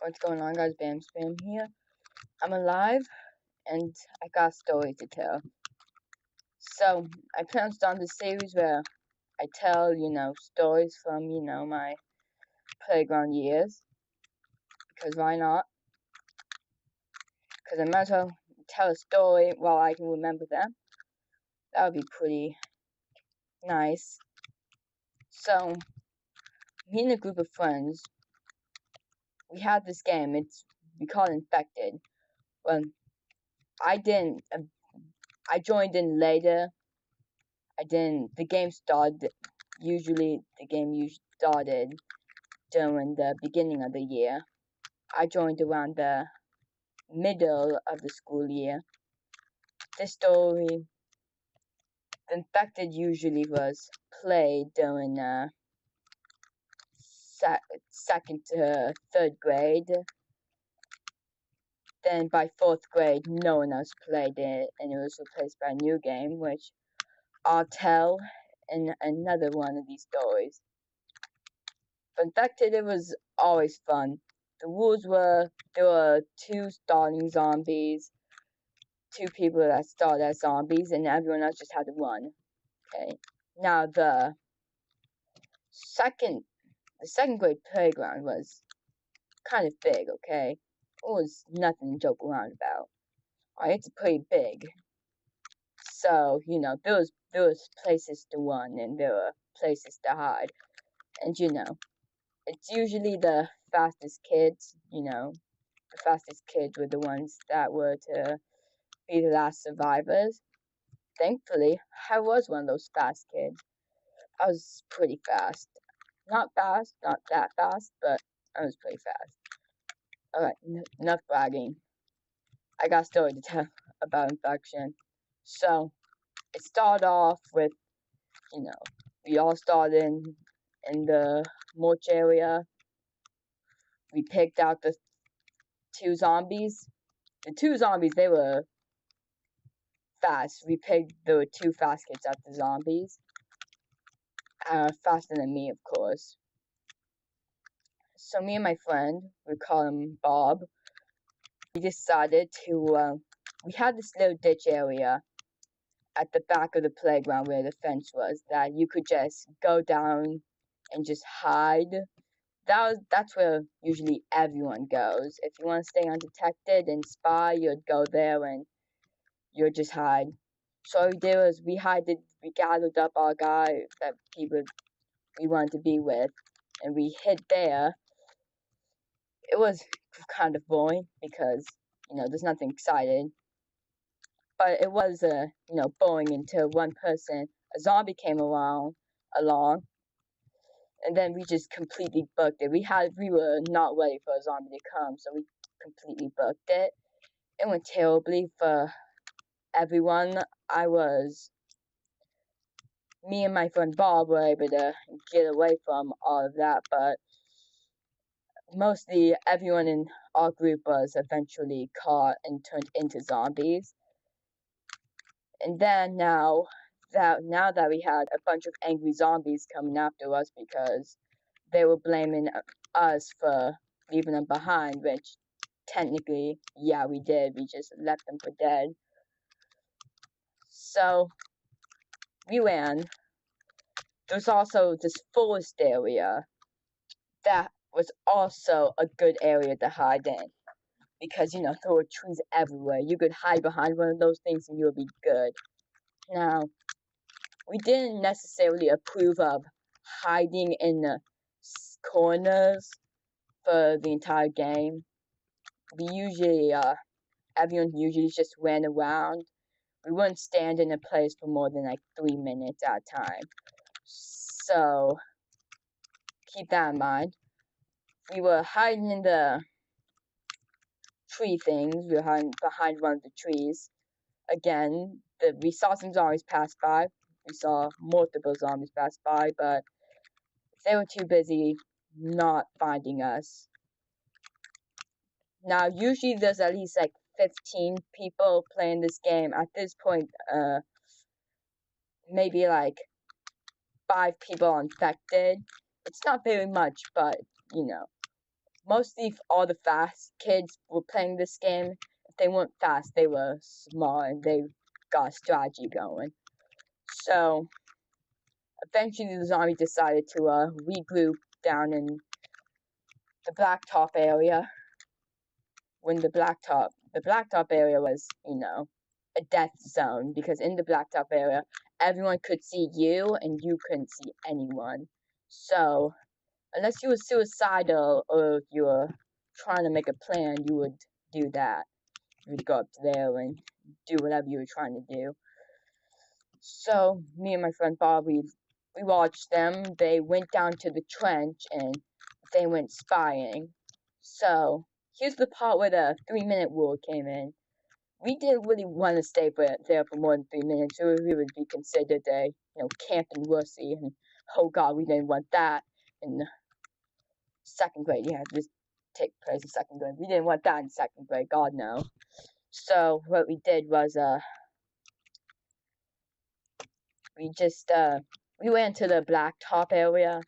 What's going on, guys? Bam Spam here. I'm alive, and I got a story to tell. So, I plan to start this series where I tell, stories from, my playground years. Because why not? Because I might as well tell a story while I can remember them. That would be pretty nice. So, me and a group of friends, we had this game. We call it Infected. Well, I didn't. I joined in later. The game started, usually the game started during the beginning of the year. I joined around the middle of the school year. This story, The Infected, usually was played during second to third grade. Then by fourth grade, no one else played it, and it was replaced by a new game, which I'll tell in another one of these stories. But Infected, it was always fun. The rules were, there were two starting zombies, two people that start as zombies, and everyone else just had to run. Okay. Now the second grade playground was kind of big, okay? It was nothing to joke around about. Alright, it's pretty big. So, there was places to run and there were places to hide. And it's usually the fastest kids, the fastest kids were the ones that were to be the last survivors. Thankfully, I was one of those fast kids. I was pretty fast. Not fast, not that fast, but I was pretty fast. Alright, enough bragging. I got a story to tell about infection. So, it started off with, we all started in the morch area. We picked out the two zombies. The two zombies, they were fast. There were two fast kids out the zombies. Faster than me, of course. So me and my friend, we call him Bob, we decided to, we had this little ditch area at the back of the playground where the fence was that you could just go down and just hide. That's where usually everyone goes. If you want to stay undetected and spy, you'd go there and you'd just hide. So what we did was we gathered up our guy that people we wanted to be with, and we hid there. It was kind of boring because, there's nothing exciting. But it was, boring until one person, a zombie came along, and then we just completely booked it. We were not ready for a zombie to come, so we completely booked it. It went terribly for everyone. Me and my friend Bob were able to get away from all of that, but mostly everyone in our group was eventually caught and turned into zombies. And then now that we had a bunch of angry zombies coming after us because they were blaming us for leaving them behind, which technically, yeah, we did. We just left them for dead. So we ran. There's also this forest area that was also a good area to hide in. Because, there were trees everywhere. You could hide behind one of those things and you would be good. Now, we didn't necessarily approve of hiding in the corners for the entire game. Everyone usually just ran around. We wouldn't stand in a place for more than like 3 minutes at a time. So, keep that in mind. We were hiding in the tree things. We were hiding behind one of the trees. Again, we saw some zombies pass by. We saw multiple zombies pass by, but they were too busy not finding us. Now, usually there's at least like 15 people playing this game. At this point, maybe like 5 people are infected. It's not very much, but, mostly all the fast kids were playing this game. If they weren't fast, they were smart and they got a strategy going. So eventually the zombie decided to regroup down in the blacktop area. When the blacktop area was, a death zone, because in the blacktop area everyone could see you and you couldn't see anyone. So unless you were suicidal or you were trying to make a plan, you would do that. You would go up there and do whatever you were trying to do. So me and my friend Bob, we watched them. They went down to the trench and they went spying. So here's the part where the 3-minute rule came in. We didn't really want to stay there for more than 3 minutes, or we would be considered a, camping wussy. And oh god, we didn't want that in second grade. Yeah, this take place in second grade. We didn't want that in second grade. God no. So what we did was we just we went to the blacktop area,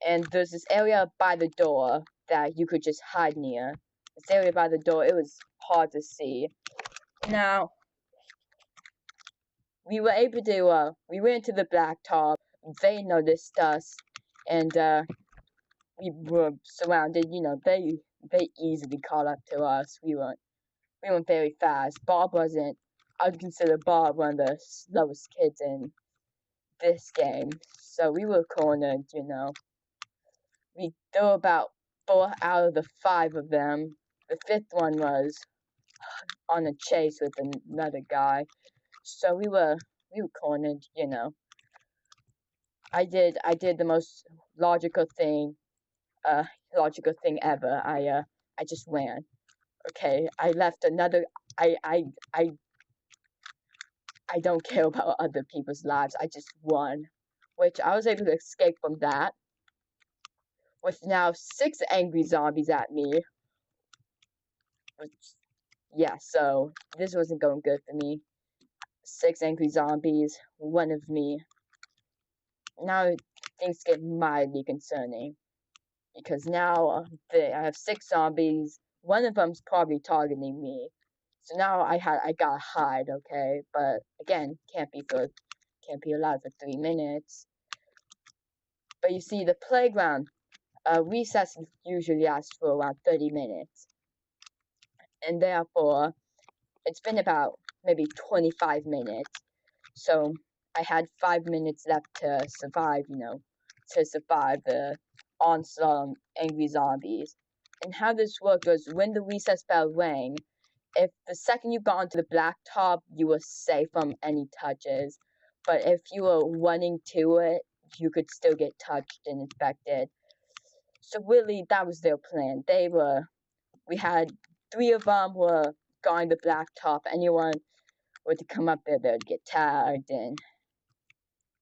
and there's this area by the door that you could just hide near. This area by the door, it was hard to see. Now we were able to we went to the blacktop. They noticed us, and we were surrounded. They easily caught up to us. We weren't very fast. Bob wasn't. I'd consider Bob one of the slowest kids in this game. So we were cornered. There were about 4 out of the 5 of them. The 5th one was on a chase with another guy. So we were cornered. I did the most logical thing ever. I just ran. Okay, I left another. I don't care about other people's lives. I just won, which I was able to escape from that. With now 6 angry zombies at me. Which, yeah, so this wasn't going good for me. 6 angry zombies, 1 of me. Now things get mildly concerning, because now I have 6 zombies. 1 of them's probably targeting me. So now I gotta hide, okay? But again, can't be allowed for 3 minutes. But you see, the playground recess usually lasts for around 30 minutes, and therefore it's been about maybe 25 minutes. So I had 5 minutes left to survive, to survive the onslaught of angry zombies. And how this worked was, when the recess bell rang, if the second you got onto the blacktop, you were safe from any touches. But if you were running to it, you could still get touched and infected. So really, that was their plan. We had 3 of them were going the blacktop. Anyone were to come up there, they'd get tagged, and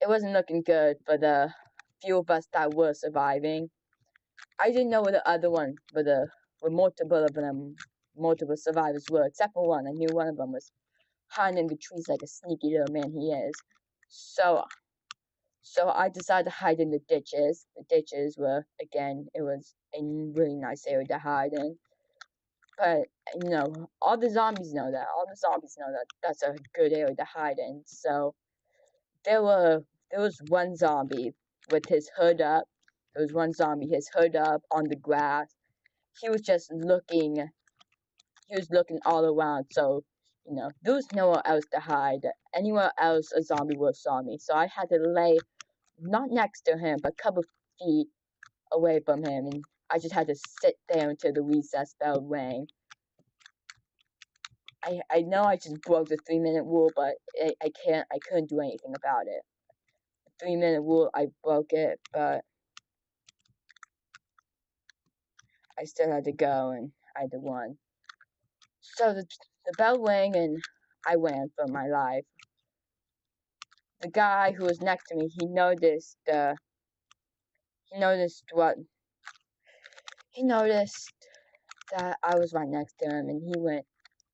it wasn't looking good for the few of us that were surviving. I didn't know where the other one, where multiple of them, multiple survivors were, except for 1. I knew 1 of them was hiding in the trees like a sneaky little man he is. So I decided to hide in the ditches. The ditches were, again, it was a really nice area to hide in. But, all the zombies know that. All the zombies know that that's a good area to hide in. So there was 1 zombie with his hood up. There was 1 zombie, his hood up on the grass. He was just looking. He was looking all around. So, there was nowhere else to hide. Anywhere else, a zombie would have saw me. So I had to lay not next to him, but a couple feet away from him, and I just had to sit there until the recess bell rang. I know I just broke the 3-minute rule, but I couldn't do anything about it. The 3-minute rule, I broke it, but I still had to go, and I had to run. So the bell rang, and I ran for my life. The guy who was next to me, he noticed that I was right next to him, and he went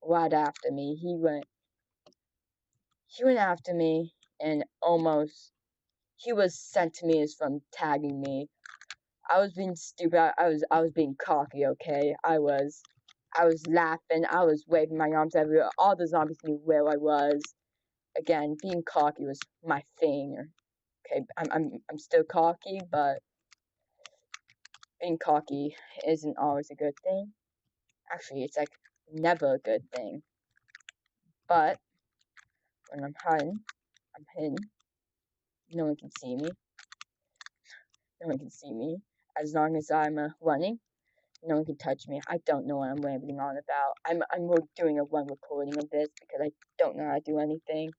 right after me. He went after me, and he was sent to me as from tagging me. I was being stupid. I was being cocky, okay? I was laughing. I was waving my arms everywhere. All the zombies knew where I was. Again, being cocky was my thing. Okay, I'm still cocky, but being cocky isn't always a good thing. Actually, it's like never a good thing. But when I'm hidden. No one can see me. No one can see me. As long as I'm running, no one can touch me. I don't know what I'm rambling on about. I'm doing a one recording of this because I don't know how to do anything.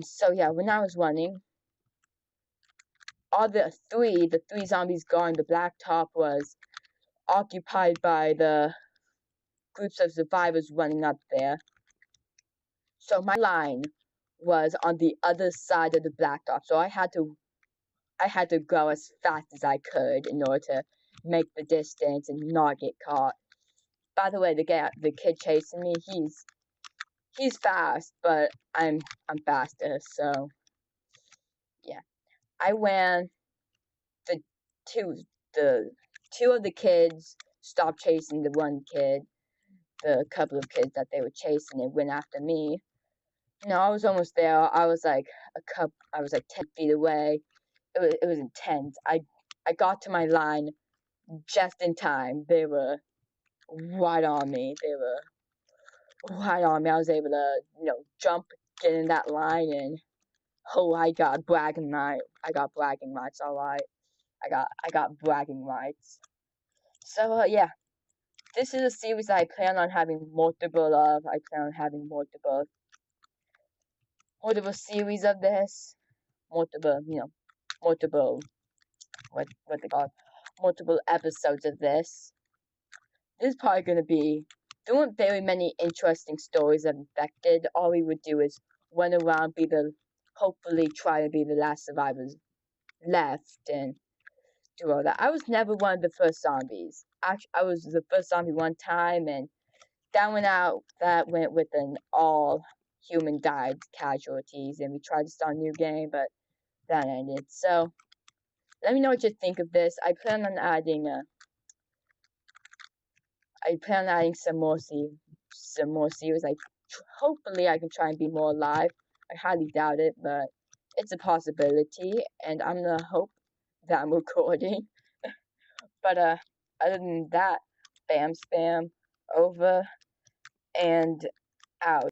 So yeah, when I was running, all the three zombies gone. The blacktop was occupied by the groups of survivors running up there. So my line was on the other side of the blacktop. So I had to go as fast as I could in order to make the distance and not get caught. By the way, the kid chasing me, he's fast, but I'm faster. So yeah, I ran. The two of the kids stopped chasing the one kid. The couple of kids that they were chasing and went after me. No, I was almost there. I was like 10 feet away. It was intense. I got to my line just in time. They were right on me. I was able to, jump, get in that line, and I got bragging rights. All right. I got bragging rights. So yeah, this is a series I plan on having multiple of. I plan on having multiple series of this. Multiple what they call multiple episodes of this. This is probably gonna be. There weren't very many interesting stories of infected. All we would do is run around, hopefully try to be the last survivors left, and do all that. I was never one of the first zombies. Actually, I was the first zombie one time, and that went with an all human died casualties, and we tried to start a new game, but that ended. So let me know what you think of this. I plan on adding some more series. Hopefully I can try and be more live. I highly doubt it, but it's a possibility, and I'm gonna hope that I'm recording. But other than that, bam spam over and out.